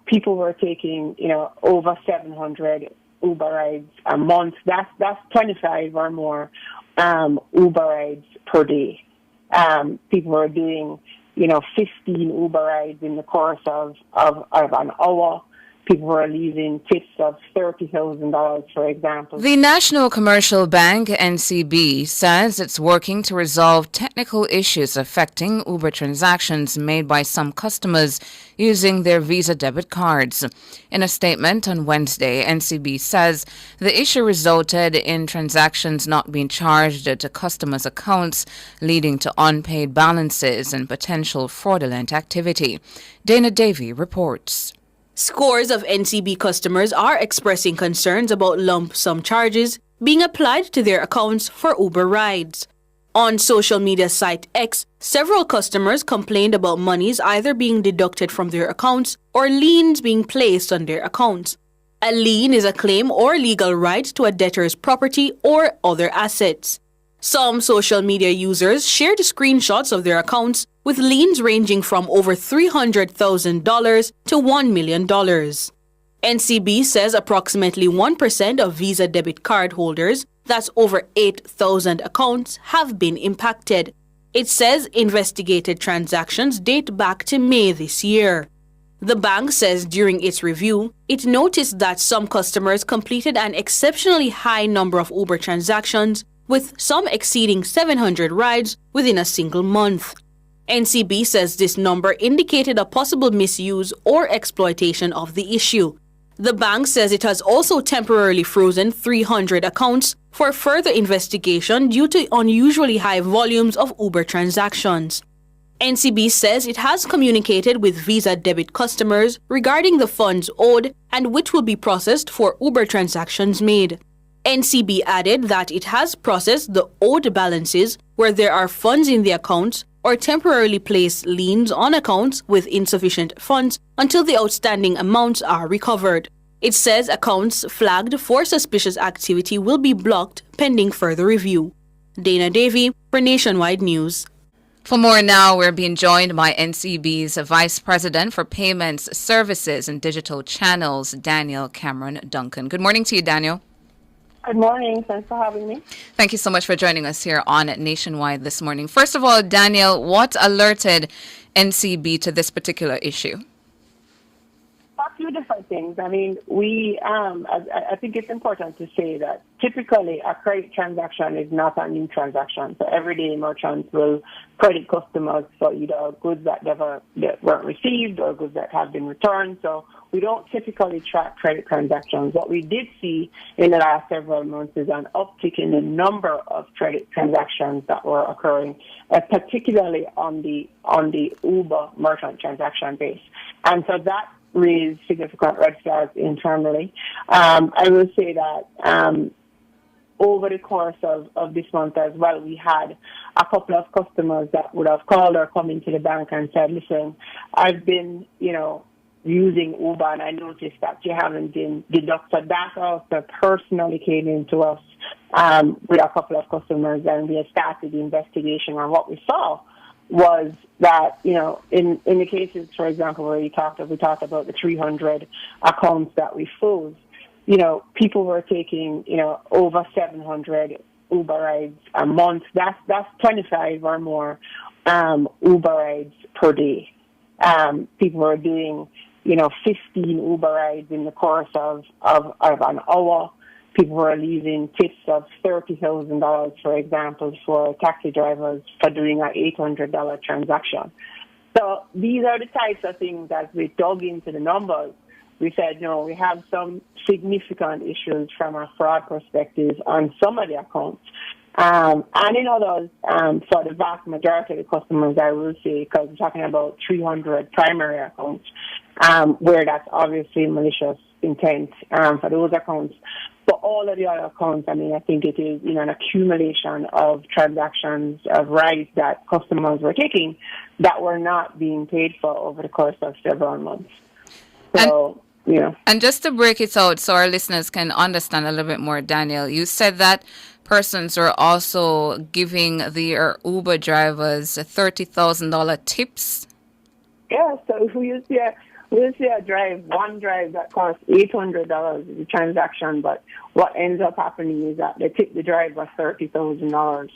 people were taking, over 700 Uber rides a month. That's 25 or more Uber rides per day. People were doing, 15 Uber rides in the course of an hour. People were leaving tips of $30,000, for example. The National Commercial Bank, NCB, says it's working to resolve technical issues affecting Uber transactions made by some customers using their Visa debit cards. In a statement on Wednesday, NCB says the issue resulted in transactions not being charged to customers' accounts, leading to unpaid balances and potential fraudulent activity. Dana Davey reports. Scores of NCB customers are expressing concerns about lump sum charges being applied to their accounts for Uber rides. On social media site X, several customers complained about monies either being deducted from their accounts or liens being placed on their accounts. A lien is a claim or legal right to a debtor's property or other assets. Some social media users shared screenshots of their accounts with liens ranging from over $300,000 to $1 million. NCB says approximately 1% of Visa debit card holders, that's over 8,000 accounts, have been impacted. It says investigated transactions date back to May this year. The bank says during its review, it noticed that some customers completed an exceptionally high number of Uber transactions, with some exceeding 700 rides within a single month. NCB says this number indicated a possible misuse or exploitation of the issue. The bank says it has also temporarily frozen 300 accounts for further investigation due to unusually high volumes of Uber transactions. NCB says it has communicated with Visa debit customers regarding the funds owed and which will be processed for Uber transactions made. NCB added that it has processed the owed balances where there are funds in the accounts or temporarily placed liens on accounts with insufficient funds until the outstanding amounts are recovered. It says accounts flagged for suspicious activity will be blocked pending further review. Dana Davey for Nationwide News. For more now, we're being joined by NCB's Vice President for Payments, Services and Digital Channels, Daniel Cameron Duncan. Good morning to you, Daniel. Good morning. Thanks for having me. Thank you so much for joining us here on Nationwide this morning. First of all, Daniel, what alerted NCB to this particular issue? A few different things. I mean, I think it's important to say that typically a credit transaction is not a new transaction. So everyday merchants will credit customers for either goods that weren't received or goods that have been returned. So we don't typically track credit transactions. What we did see in the last several months is an uptick in the number of credit transactions that were occurring, particularly on the Uber merchant transaction base. And so that raised significant red flags internally. I will say that over the course of this month as well, we had a couple of customers that would have called or come into the bank and said, listen, I've been, using Uber and I noticed that you haven't been deducted. That also personally came into us with a couple of customers, and we had started the investigation. And what we saw was that, in the cases, for example, where we talked about the 300 accounts that we froze, people were taking, over 700 Uber rides a month. That's 25 or more Uber rides per day. People were doing, 15 Uber rides in the course of an hour. People were leaving tips of $30,000, for example, for taxi drivers for doing an $800 transaction. So these are the types of things as we dug into the numbers. We said, no, we have some significant issues from a fraud perspective on some of the accounts. And in others, for the vast majority of the customers, I will say, because we're talking about 300 primary accounts, where that's obviously malicious intent for those accounts. But all of the other accounts, I think it is an accumulation of transactions, of rides that customers were taking that were not being paid for over the course of several months. So, And just to break it out so our listeners can understand a little bit more, Daniel, you said that persons were also giving their Uber drivers $30,000 tips. Yeah, so we'll see one drive that costs $800 is a transaction, but what ends up happening is that they tip the driver $30,000.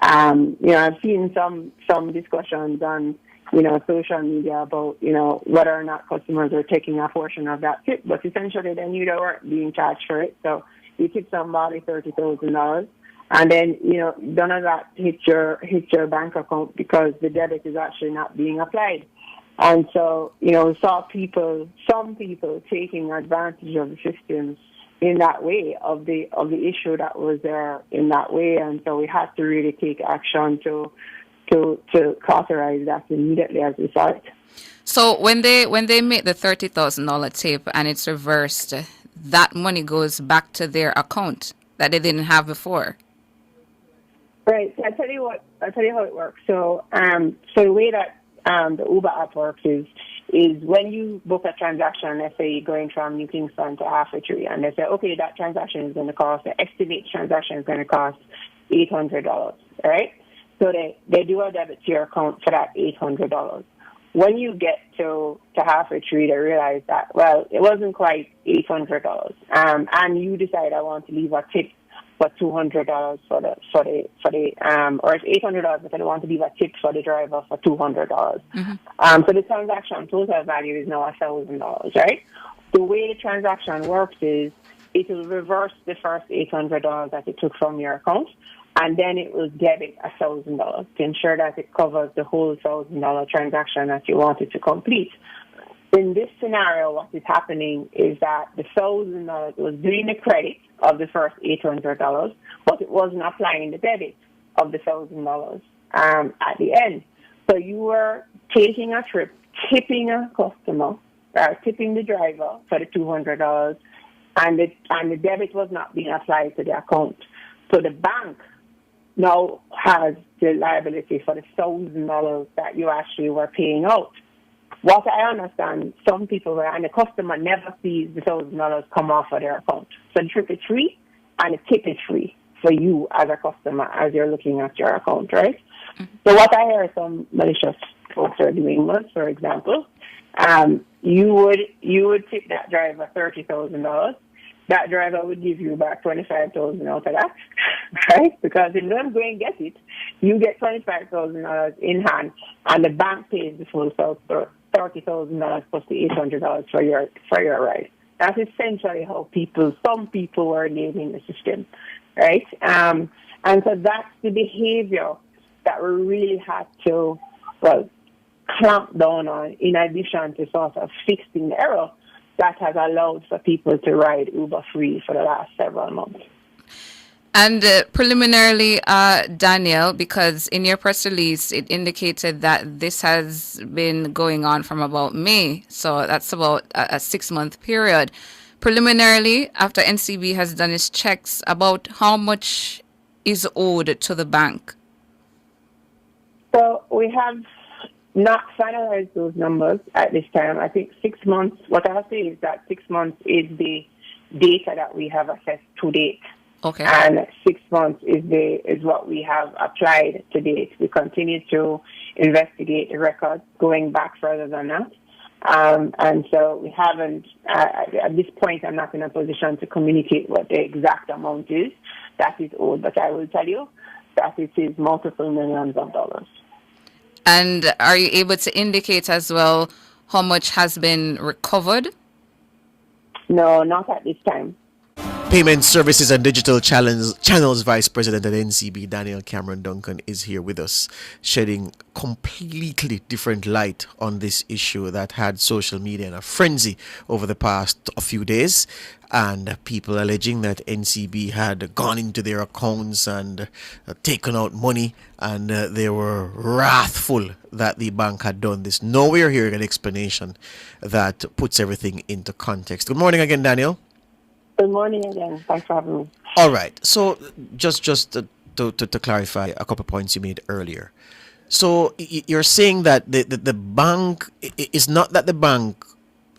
I've seen some discussions on, social media about, whether or not customers are taking a portion of that tip, but essentially they knew they weren't being charged for it. So you tip somebody $30,000. And then, none of that hits your bank account because the debit is actually not being applied. And so, we saw some people taking advantage of the systems in that way, of the issue that was there in that way. And so we had to really take action to cauterize that immediately as we saw it. So when they make the $30,000 tip and it's reversed, that money goes back to their account that they didn't have before. Right. So I'll tell you how it works. So the way that the Uber app works is when you book a transaction, let's say you're going from New Kingston to Half a Tree, and they say, okay, that transaction is going to cost, the estimate transaction is going to cost $800, right? So they do a debit to your account for that $800. When you get to Half a Tree, they realize that, well, it wasn't quite $800, and you decide I want to leave a tip for $200 for the or it's $800, but I want to leave a tip for the driver for $200. Mm-hmm. So the transaction total value is now $1,000, right? The way the transaction works is it will reverse the first $800 that it took from your account, and then it will debit $1,000 to ensure that it covers the whole $1,000 transaction that you wanted to complete. In this scenario, what is happening is that the $1,000 was doing the credit of the first $800, but it wasn't applying the debit of the $1,000 at the end. So you were taking a trip, tipping a customer, tipping the driver for the $200, and the debit was not being applied to the account. So the bank now has the liability for the $1,000 that you actually were paying out. What I understand, some people were, and the customer never sees the $1,000 come off of their account. So the trip is free, and the tip is free for you as a customer as you're looking at your account, right? Mm-hmm. So what I hear some malicious folks are doing was, for example, you would tip that driver $30,000. That driver would give you back $25,000 out of that, right? Because if you don't go and get it, you get $25,000 in hand, and the bank pays the full $30,000 plus the $800 for your ride. That's essentially how some people were naming the system, right? And so that's the behavior that we really had to, clamp down on, in addition to sort of fixing the error that has allowed for people to ride Uber free for the last several months. And preliminarily, Daniel, because in your press release, it indicated that this has been going on from about May. So that's about a 6-month period. Preliminarily, after NCB has done its checks, about how much is owed to the bank? So we have not finalized those numbers at this time. I think 6 months, what I'll say is that 6 months is the data that we have assessed to date. Okay. And 6 months is what we have applied to date. We continue to investigate the records going back further than that. And so we haven't, at this point, I'm not in a position to communicate what the exact amount is that is owed, but I will tell you that it is multiple millions of dollars. And are you able to indicate as well how much has been recovered? No, not at this time. Payment Services and Digital Channels Vice President at NCB, Daniel Cameron Duncan, is here with us, shedding completely different light on this issue that had social media in a frenzy over the past few days, and people alleging that NCB had gone into their accounts and taken out money, and they were wrathful that the bank had done this. Now we are hearing an explanation that puts everything into context. Good morning again, Daniel. Good morning again. Thanks for having me. All right. So just to clarify a couple of points you made earlier. So you're saying that the bank is not that the bank,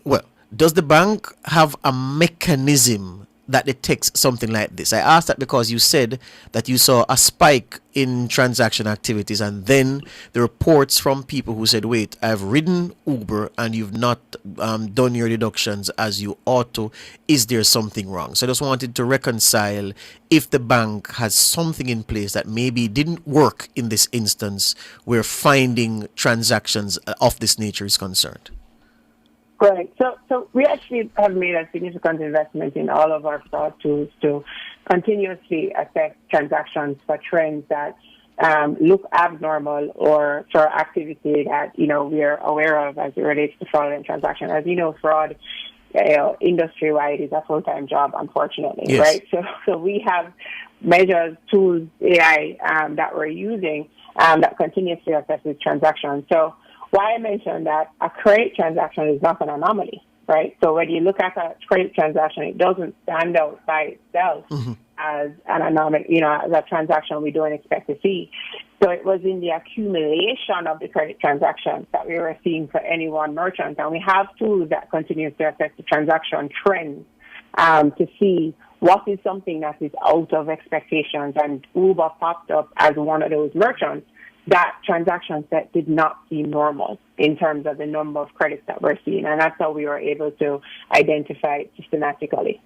well, does the bank have a mechanism that detects something like this? I asked that because you said that you saw a spike in transaction activities, and then the reports from people who said, wait, I've ridden Uber and you've not done your deductions as you ought to. Is there something wrong? So I just wanted to reconcile if the bank has something in place that maybe didn't work in this instance where finding transactions of this nature is concerned. Right. So we actually have made a significant investment in all of our fraud tools to continuously assess transactions for trends that look abnormal or for activity that, we are aware of as it relates to fraudulent transactions. As you know, fraud, industry-wide is a full-time job, unfortunately, yes. Right? So we have measures, tools, AI that we're using that continuously assesses transactions. So why I mentioned that a credit transaction is not an anomaly, right? So when you look at a credit transaction, it doesn't stand out by itself as an anomaly, as a transaction we don't expect to see. So it was in the accumulation of the credit transactions that we were seeing for any one merchant. And we have tools that continue to assess the transaction trends to see what is something that is out of expectations. And Uber popped up as one of those merchants. That transaction set did not seem normal in terms of the number of credits that we're seeing. And that's how we were able to identify it systematically.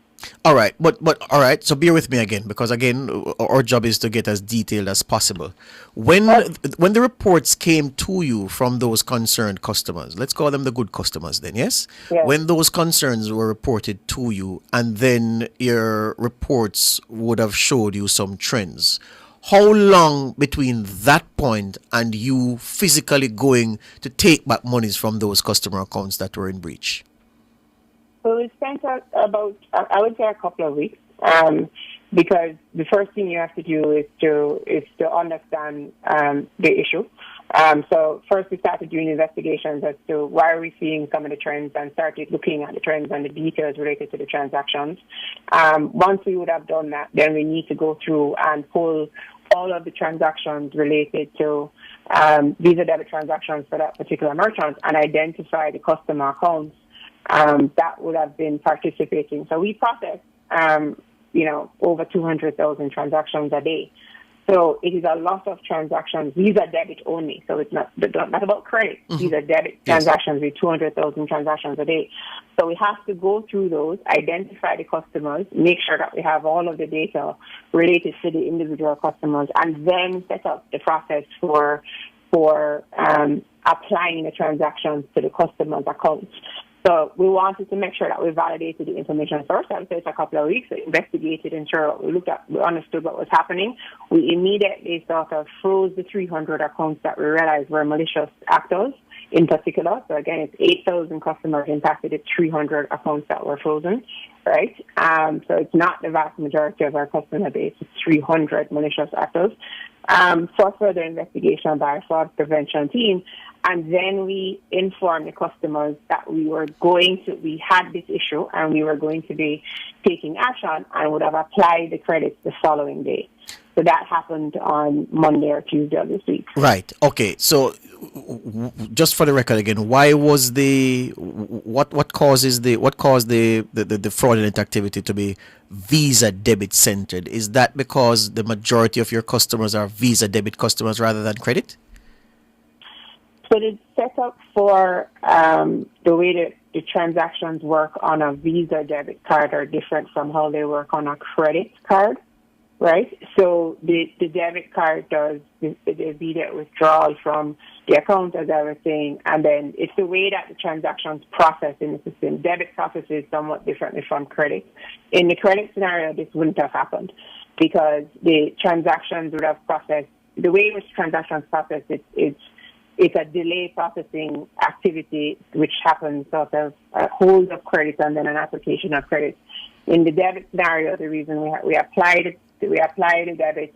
All right. But all right. So bear with me again, because again, our job is to get as detailed as possible. When the reports came to you from those concerned customers, let's call them the good customers then, yes? Yes. When those concerns were reported to you and then your reports would have showed you some trends, how long between that point and you physically going to take back monies from those customer accounts that were in breach? So we spent about, I would say, a couple of weeks, because the first thing you have to do is to understand the issue. So first we started doing investigations as to why are we seeing some of the trends, and started looking at the trends and the details related to the transactions. Once we would have done that, then we need to go through and pull all of the transactions related to Visa debit transactions for that particular merchant and identify the customer accounts that would have been participating. So we process, over 200,000 transactions a day. So it is a lot of transactions. Visa debit only. So it's not about credit. Visa debit transactions with 200,000 transactions a day. So we have to go through those, identify the customers, make sure that we have all of the data related to the individual customers, and then set up the process for applying the transactions to the customer's accounts. So we wanted to make sure that we validated the information first. I would say it's a couple of weeks. We investigated, ensured we understood what was happening. We immediately sort of froze the 300 accounts that we realized were malicious actors in particular. So again, it's 8,000 customers impacted. It's 300 accounts that were frozen, right? So it's not the vast majority of our customer base. It's 300 malicious actors. For further investigation by our fraud prevention team. And then we informed the customers that we had this issue and we were going to be taking action and would have applied the credits the following day. So that happened on Monday or Tuesday of this week. Right. Okay. So just for the record again, why was what caused the fraudulent activity to be Visa debit centered? Is that because the majority of your customers are Visa debit customers rather than credit? So the setup for the way that the transactions work on a Visa debit card are different from how they work on a credit card, right? So the debit card does the immediate withdrawal from the account, as I was saying, and then it's the way that the transactions process in the system. Debit processes somewhat differently from credit. In the credit scenario, this wouldn't have happened because the transactions would have processed, the way in which transactions process it's a delay processing activity which happens sort of a hold of credit and then an application of credit. In the debit scenario, the reason we apply the debit,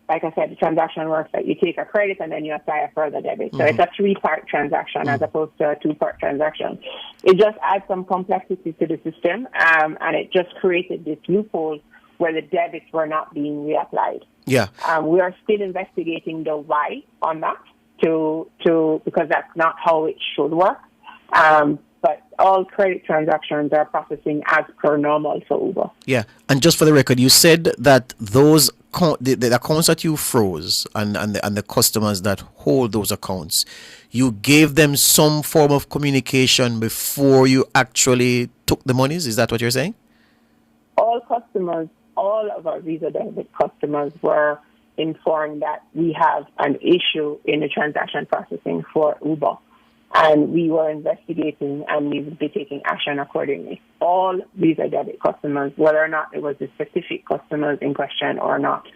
like I said, the transaction works that you take a credit and then you apply a further debit. So it's a 3-part transaction as opposed to a 2-part transaction. It just adds some complexity to the system, and it just created this loophole where the debits were not being reapplied. Yeah. We are still investigating the why on that. Because that's not how it should work. But all credit transactions are processing as per normal for Uber. Yeah, and just for the record, you said that those the accounts that you froze and the customers that hold those accounts, you gave them some form of communication before you actually took the monies. Is that what you're saying? All customers, all of our Visa debit customers were informed that we have an issue in the transaction processing for Uber. And we were investigating and we would be taking action accordingly. All Visa debit customers, whether or not it was the specific customers in question or not,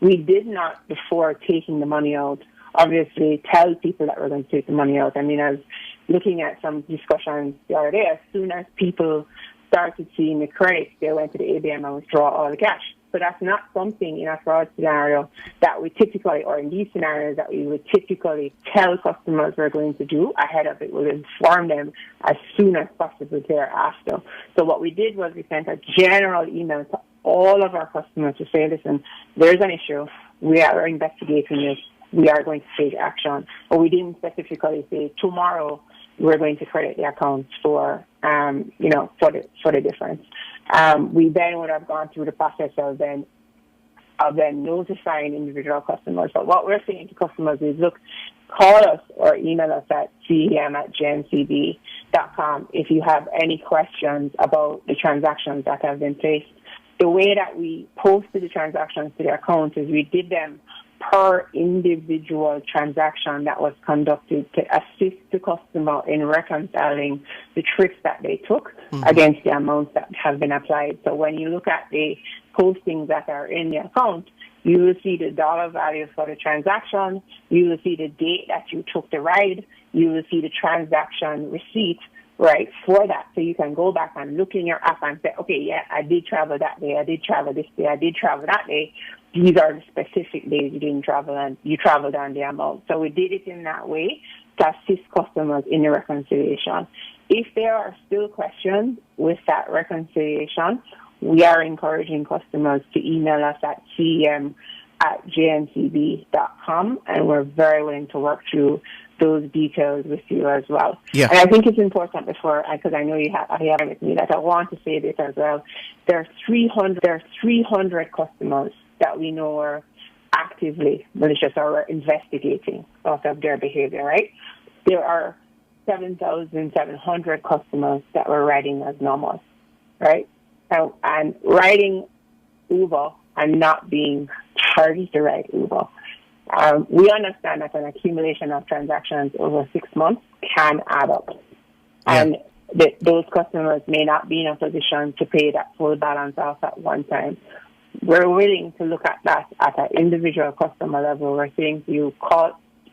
we did not, before taking the money out, obviously tell people that we're going to take the money out. I mean, I was looking at some discussions the other day. As soon as people started seeing the credits, they went to the ABM and withdraw all the cash. So that's not something in a fraud scenario that we typically, or in these scenarios that we would typically tell customers we're going to do ahead of it. We'll inform them as soon as possible thereafter. So what we did was we sent a general email to all of our customers to say, listen, there's an issue. We are investigating this. We are going to take action. But we didn't specifically say tomorrow we're going to credit the accounts for the difference. We then would have gone through the process of then notifying individual customers. But what we're saying to customers is, look, call us or email us at cem@jncb.com if you have any questions about the transactions that have been placed. The way that we posted the transactions to the account is we did them per individual transaction that was conducted to assist the customer in reconciling the trips that they took against the amounts that have been applied. So when you look at the postings that are in the account, you will see the dollar value for the transaction, you will see the date that you took the ride, you will see the transaction receipt, right, for that. So you can go back and look in your app and say, okay, yeah, I did travel that day, I did travel this day, I did travel that day. These are the specific days you didn't travel and you traveled on the amount. So we did it in that way to assist customers in the reconciliation. If there are still questions with that reconciliation, we are encouraging customers to email us at cem@jncb.com, and we're very willing to work through those details with you as well. Yeah. And I think it's important because I know you have it with me, that I want to say this as well. There are 300 customers that we know are actively malicious or are investigating out of their behavior, right? There are 7,700 customers that were riding as normal, right? And riding Uber and not being charged to ride Uber. We understand that an accumulation of transactions over 6 months can add up. Yeah. And those customers may not be in a position to pay that full balance off at one time. We're willing to look at that at an individual customer level. We're saying to you,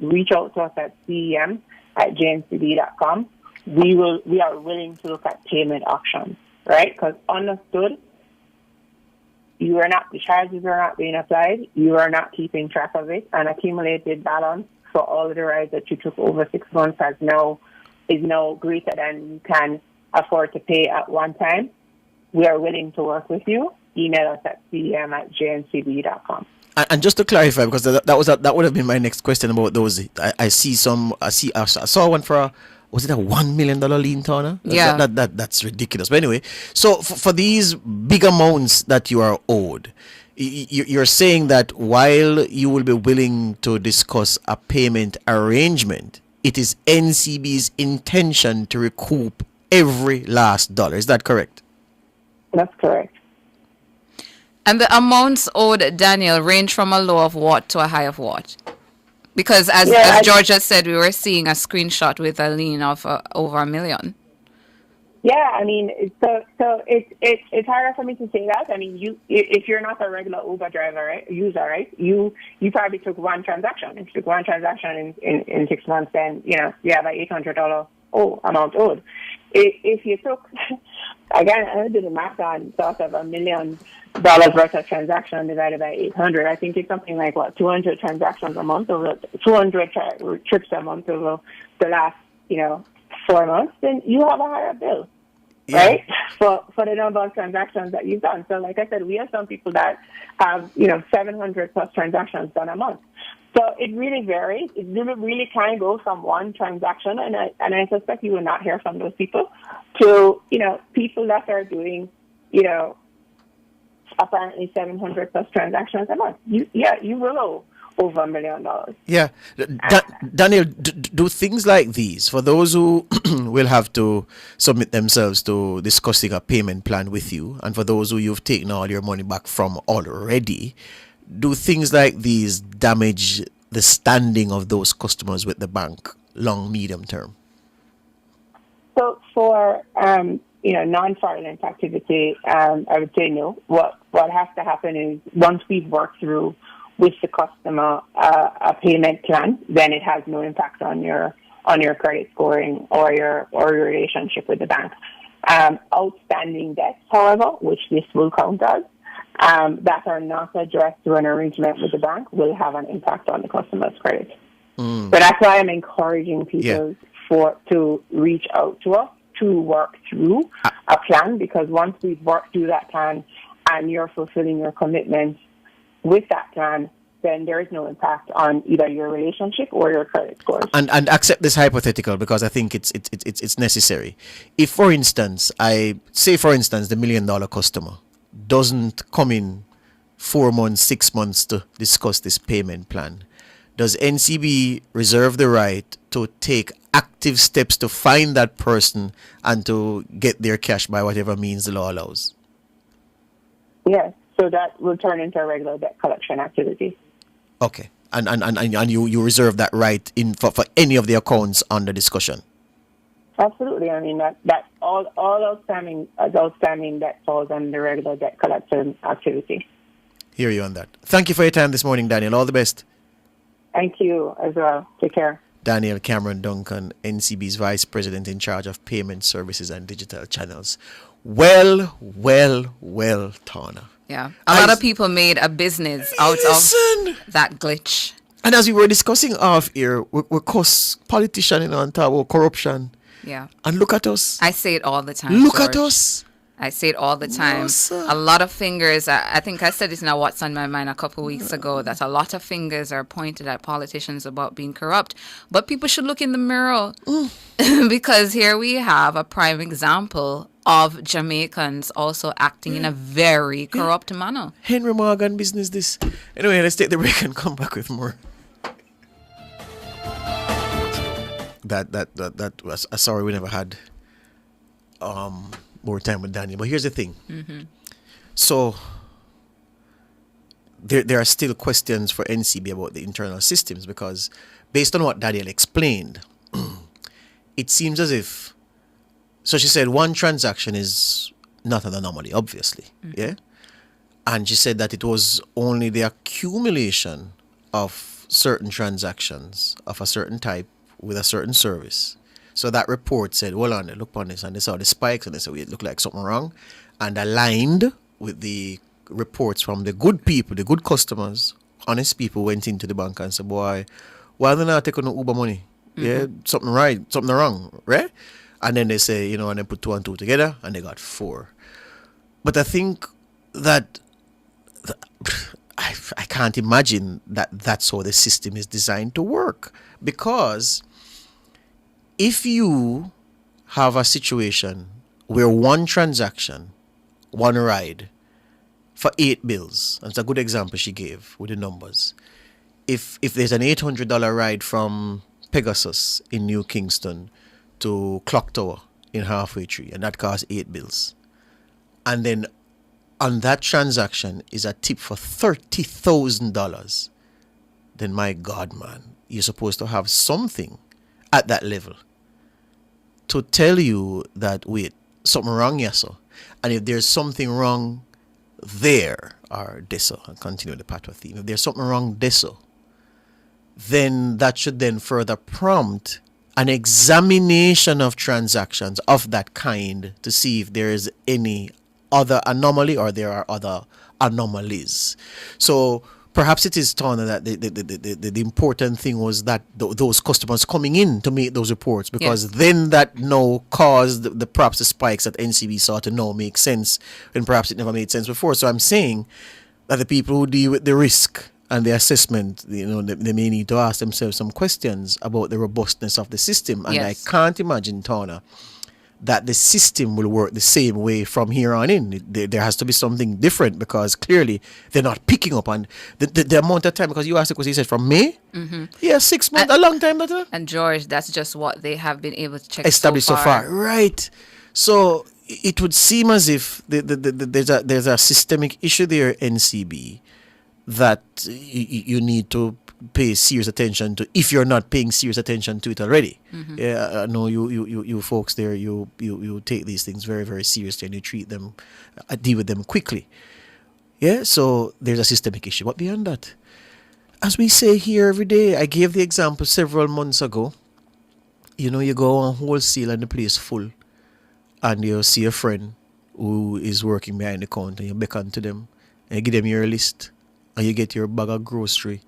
reach out to us at cem@jncb.com. We are willing to look at payment options, right? Because understood, the charges are not being applied. You are not keeping track of it. An accumulated balance for all of the rides that you took over 6 months is now greater than you can afford to pay at one time. We are willing to work with you. Email us at cem@jncb.com. And just to clarify, because that would have been my next question about those. I saw one for was it a $1 million lien, Tana? Yeah. That's ridiculous. But anyway, so for these big amounts that you are owed, you're saying that while you will be willing to discuss a payment arrangement, it is NCB's intention to recoup every last dollar. Is that correct? That's correct. And the amounts owed, Daniel, range from a low of what to a high of what? Because as Georgia said, we were seeing a screenshot with a lien of over $1 million. Yeah, I mean, so it's harder for me to say that. I mean, if you're not a regular Uber driver, right, user, right, you probably took one transaction. If you took one transaction in 6 months, then you have an $800 amount owed. If you took, again, I did the math on sort of $1 million worth of transaction divided by 800. I think it's something like 200 transactions a month, over 200 trips a month over the last 4 months. Then you have a higher bill, right? For the number of transactions that you've done. So like I said, we have some people that have, 700 plus transactions done a month. So it really varies. It really can go from one transaction, and I suspect you will not hear from those people, to, people that are doing, apparently 700 plus transactions a month. You will owe over $1 million. Yeah. Daniel, do things like these, for those who will have to submit themselves to discussing a payment plan with you, and for those who you've taken all your money back from already, do things like these damage the standing of those customers with the bank, long, medium term? So for non-fraudulent activity, I would say no. What has to happen is, once we've worked through with the customer a payment plan, then it has no impact on your credit scoring or your relationship with the bank. Outstanding debts, however, which this will count as, that are not addressed through an arrangement with the bank, will have an impact on the customer's credit. So that's why I'm encouraging people to reach out to us to work through a plan, because once we've worked through that plan and you're fulfilling your commitments with that plan, then there is no impact on either your relationship or your credit scores. And accept this hypothetical, because I think it's necessary. If, for instance, the $1 million customer doesn't come in 4 months, 6 months to discuss this payment plan, does NCB reserve the right to take active steps to find that person and to get their cash by whatever means the law allows? Yes, so that will turn into a regular debt collection activity. Okay, and you reserve that right for any of the accounts under discussion? Absolutely. I mean, that all outstanding debt falls under the regular debt collection activity. Hear you on that. Thank you for your time this morning, Daniel. All the best. Thank you as well. Take care. Daniel Cameron Duncan, NCB's Vice President in charge of Payment Services and Digital Channels. Well, Tana. Yeah. A lot of people made a business out of that glitch. And as we were discussing off here, we're politicians on top of corruption. Yeah. And look at us. I say it all the time. Look George. at us. I say it all the time. Yes, a lot of fingers. I think I said this in What's on My Mind a couple of weeks ago, that a lot of fingers are pointed at politicians about being corrupt. But people should look in the mirror because here we have a prime example of Jamaicans also acting in a very corrupt manner. Henry Morgan business this. Anyway, let's take the break and come back with more. That was sorry we never had more time with Daniel. But here's the thing. So there are still questions for NCB about the internal systems, because based on what Daniel explained, it seems as if, so she said one transaction is not an anomaly, obviously. Yeah. And she said that it was only the accumulation of certain transactions of a certain type with a certain service. So that report said, well, on look on this, and they saw the spikes, and they said, it looked like something wrong, and aligned with the reports from the good people, the good customers, honest people went into the bank and said, boy, why are they not taking no Uber money? Yeah, something right, something wrong, right? And then they say, and they put 2 and 2 together, and they got 4. But I think that I can't imagine that that's how the system is designed to work, because if you have a situation where one transaction, one ride for 8 bills, and it's a good example she gave with the numbers. If there's an $800 ride from Pegasus in New Kingston to Clock Tower in Halfway Tree, and that costs 8 bills, and then on that transaction is a tip for $30,000, then my God, man, you're supposed to have something at that level to tell you that, wait, something wrong, yes, sir. And if there's something wrong there, or this, and continue the Patwa theme, if there's something wrong this, then that should then further prompt an examination of transactions of that kind to see if there is any other anomaly or there are other anomalies. So Perhaps it is, Tana, that the important thing was that those customers coming in to make those reports, because then that now caused perhaps the spikes that NCB saw to now make sense when perhaps it never made sense before. So I'm saying that the people who deal with the risk and the assessment, they may need to ask themselves some questions about the robustness of the system. And I can't imagine, Tana, that the system will work the same way from here on in. There has to be something different, because clearly they're not picking up on the amount of time, because you asked the question, you said from May? Mm-hmm. Yeah, 6 months, a long time. And George, that's just what they have been able to check established so far. Right. So it would seem as if there's a systemic issue there, NCB, that you need to pay serious attention to, if you're not paying serious attention to it already. Mm-hmm. Yeah, I know you folks there, you take these things very, very seriously, and you treat them, deal with them quickly. Yeah, so there's a systemic issue. But beyond that, as we say here every day, I gave the example several months ago. You go on wholesale and the place full, and you see a friend who is working behind the counter, and you beckon to them, and you give them your list, and you get your bag of grocery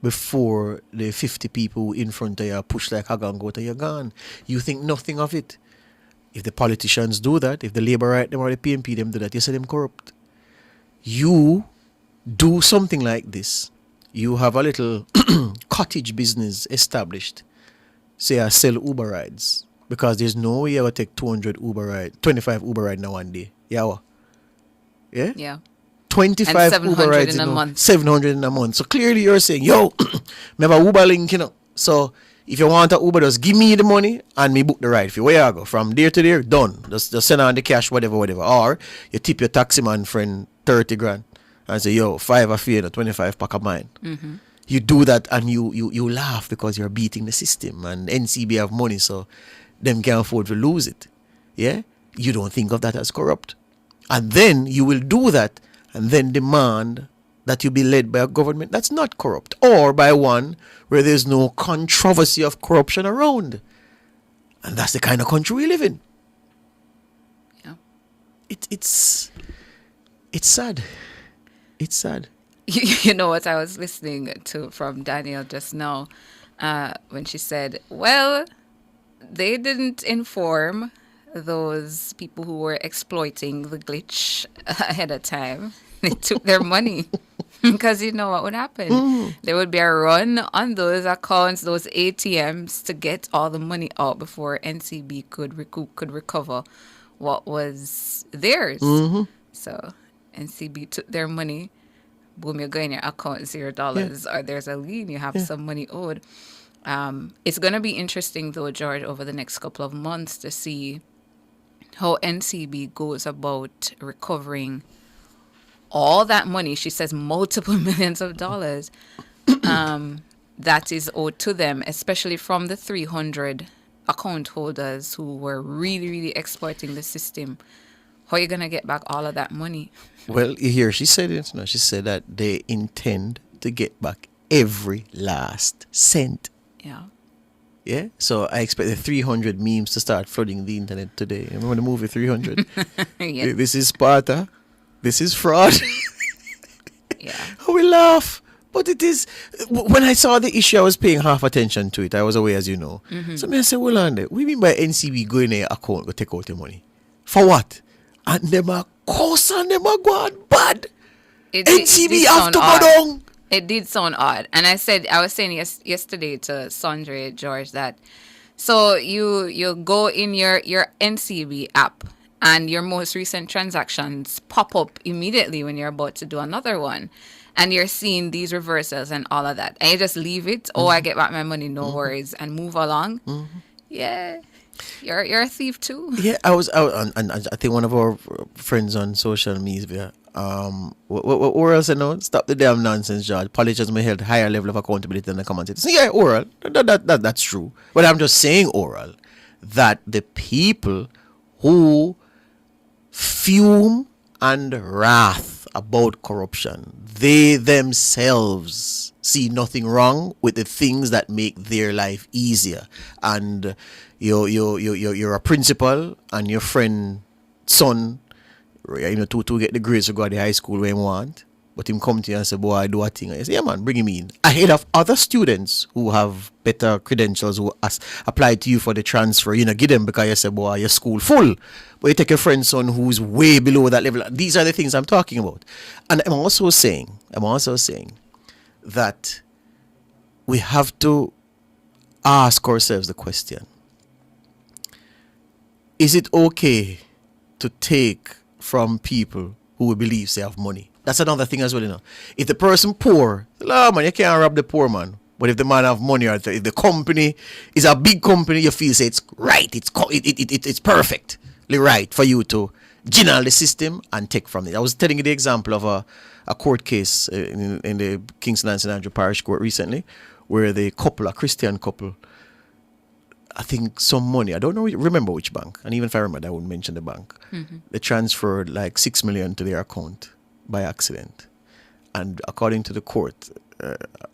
before the 50 people in front of you push like a gun, go to you're gone. You think nothing of it. If the politicians do that, if the Labour right them or the PNP them do that, you say them corrupt. You do something like this. You have a little cottage business established. Say I sell Uber rides, because there's no way I will take 25 Uber rides now one day. Yeah. Yeah? Yeah. 25 Uber rides in a month. 700 in a month. So clearly you're saying, yo, remember Uber link, So if you want a Uber, just give me the money and me book the ride. If you where I go, from there to there, done. Just send on the cash, whatever. Or you tip your taxi man friend 30 grand and say, yo, 5 of you, 25 pack of mine. Mm-hmm. You do that and you laugh, because you're beating the system, and NCB have money, so them can't afford to lose it. Yeah? You don't think of that as corrupt. And then you will do that and then demand that you be led by a government that's not corrupt, or by one where there's no controversy of corruption around. And that's the kind of country we live in. Yeah. It's sad. It's sad. You know what I was listening to from Daniel just now, when she said, well, they didn't inform those people who were exploiting the glitch ahead of time. They took their money, because you know what would happen. There would be a run on those accounts, those ATMs, to get all the money out before NCB could recover what was theirs. Mm-hmm. So NCB took their money. Boom, you go in your account, $0, or there's a lien, you have some money owed. It's going to be interesting, though, George, over the next couple of months to see how NCB goes about recovering all that money. She says multiple millions of dollars that is owed to them, especially from the 300 account holders who were really, really exploiting the system. How are you going to get back all of that money? Well, here she said it. No, she said that they intend to get back every last cent. Yeah. Yeah, so I expect the 300 memes to start flooding the internet today. Remember the movie 300? Yes. This is Sparta. This is fraud. Yeah. We laugh. But it is, when I saw the issue, I was paying half attention to it. I was away, as you know. Mm-hmm. So I said, well, on there, what do you mean by NCB going in your account to take out the money? For what? And them are course and them are going bad. NCB have to go down. It did sound odd. And I was saying yesterday to Sandra, George, that so you go in your NCB app and your most recent transactions pop up immediately when you're about to do another one. And you're seeing these reversals and all of that. And you just leave it. Mm-hmm. Oh, I get back my money, no worries. And move along. Mm-hmm. Yeah. You're a thief too. Yeah, I was out, and I think one of our friends on social media, Oral said, no, stop the damn nonsense, George. Politicians may hold higher level of accountability than the commentators. So yeah, Oral, that's true. But I'm just saying, Oral, that the people who fume and wrath about corruption, they themselves see nothing wrong with the things that make their life easier. And you're a principal, and your friend son, to get the grades to go to the high school where you want, But him come to you and say, boy, I do a thing. And you say, yeah, man, bring him in. Ahead of other students who have better credentials who apply to you for the transfer. You know, give them because you say, boy, your school full. But you take your friend's son who's way below that level. These are the things I'm talking about. And I'm also saying that we have to ask ourselves the question. Is it okay to take from people who we believe they have money? That's another thing as well, you know. If the person poor, man, you can't rob the poor man. But if the man have money, or if the company is a big company, you feel say it's right, it's perfectly right for you to general the system and take from it. I was telling you the example of a court case in the Kingston and St. Andrew Parish Court recently, where the couple, a Christian couple, I think some money, I don't know, remember which bank, and even if I remember, I wouldn't mention the bank. They transferred like 6 million to their account by accident. And according to the court,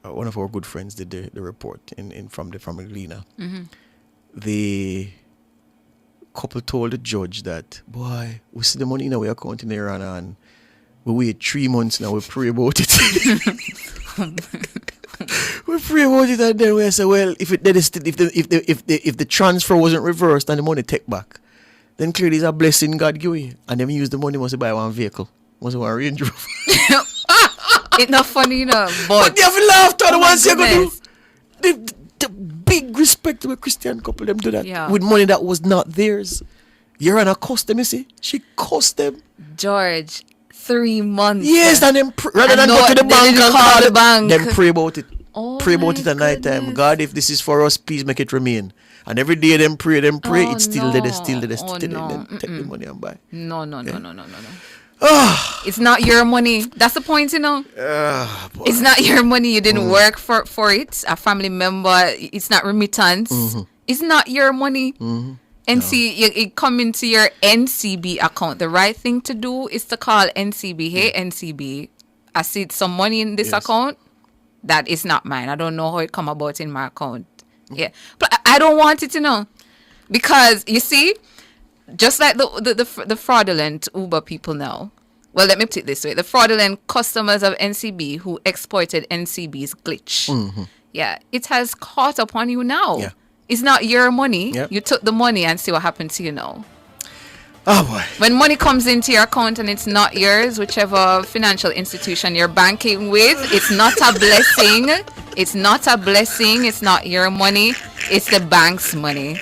one of our good friends did the report from Galena. The couple told the judge that, boy, we see the money in our account in Iran and we wait 3 months now, we pray about it. We pray about it and then we say, well, if the transfer wasn't reversed and the money take back, then clearly it's a blessing God give you. And then we use the money must buy one vehicle. Must buy one Range Rover. It's not funny, you know, but you have to laugh to the ones you're going to do. The big respect to a Christian couple, them do that with money that was not theirs. You're on a cost them, you see? She cost them. George, 3 months. Yes, and then rather than go to the bank and call the bank. Then pray about it. Oh, pray about it at night time. God, if this is for us, please make it remain. And every day them pray, Oh, it's still there, still there, no. still Oh, there. no. Then take the money and buy. No. It's not your money. That's the point, you know. It's not your money. You didn't work for it. A family member. It's not remittance. It's not your money. It come into your NCB account. The right thing to do is to call NCB. Hey, NCB, I see some money in this account. That is not mine. I don't know how it come about in my account. Yeah, but I don't want it to know, because you see, just like the fraudulent Uber people now. Well, let me put it this way: the fraudulent customers of NCB who exploited NCB's glitch. Yeah, it has caught up on you now. Yeah. It's not your money. Yep. You took the money and see what happened to you now. Oh boy. When money comes into your account and it's not yours, whichever financial institution you're banking with, it's not a blessing. It's not a blessing. It's not your money. It's the bank's money.